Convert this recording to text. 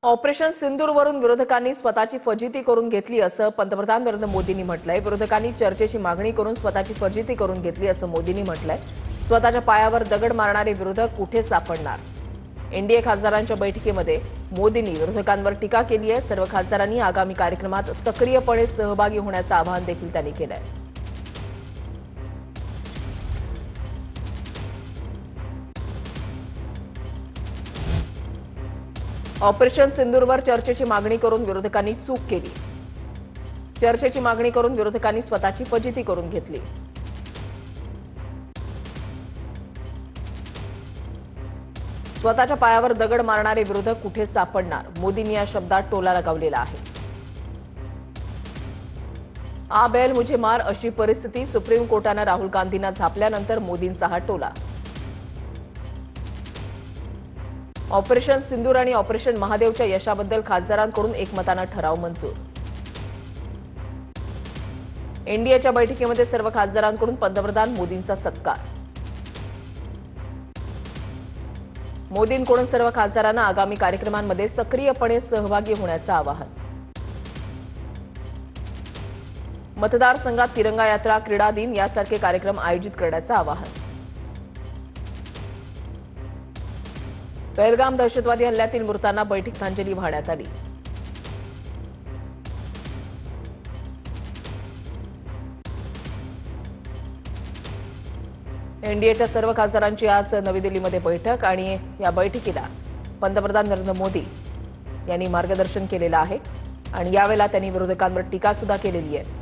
Operation सिंदूरवरून विरोधकांनी स्वतःची फजिती करून घेतली असं पंतप्रधान नरेंद्र मोदींनी म्हटलंय। विरोधकांनी चर्चेची मागणी करून स्वतःची फजिती करून घेतली असं मोदींनी म्हटलंय। स्वतःच्या पायावर दगड मारणारे विरोधक कुठे सापडणार? एनडीए खासदारांच्या बैठकीमध्ये मोदींनी विरोधकांवर टीका केली आहे। सर्व खासदारांनी आगामी कार्यक्रमात सक्रियपणे सहभागी होण्याचं आवाहन देखील त्यांनी केलंय। ऑपरेशन सिंदूरवर चर्चेची मागणी करून विरोधकांनी चूक केली। चर्चेची मागणी करून विरोधकांनी स्वतःची फजिती करून घेतली। स्वतःच्या पायावर दगड मारणारे विरोधक कुठे सापडणार? मोदींनी या शब्दात टोला लगावलेला आहे। आ बैल मुझे मार अशी परिस्थिती सुप्रीम कोर्टानं राहुल गांधींना झापल्यानंतर मोदींचा हा टोला। ऑपरेशन सिंदूर आणि ऑपरेशन महादेवच्या यशाबद्दल खासदारांकडून एकमतानं ठराव मंजूर। एनडीएच्या बैठकीमध्ये सर्व खासदारांकडून पंतप्रधान मोदींचा सत्कार। मोदींकडून सर्व खासदारांना आगामी कार्यक्रमांमध्ये सक्रियपणे सहभागी होण्याचं आवाहन। मतदारसंघात तिरंगा यात्रा, क्रीडा दिन यासारखे कार्यक्रम आयोजित करण्याचं आवाहन। पहलगाम दहशतवादी हल्ल्यातील मृतांना बैठकीत वाहण्यात आली। एनडीएच्या सर्व खासदारांची आज नवी दिल्लीमध्ये बैठक आणि या बैठकीला पंतप्रधान नरेंद्र मोदी यांनी मार्गदर्शन केलेलं आहे आणि यावेळेला त्यांनी विरोधकांवर टीका सुद्धा केलेली आहे।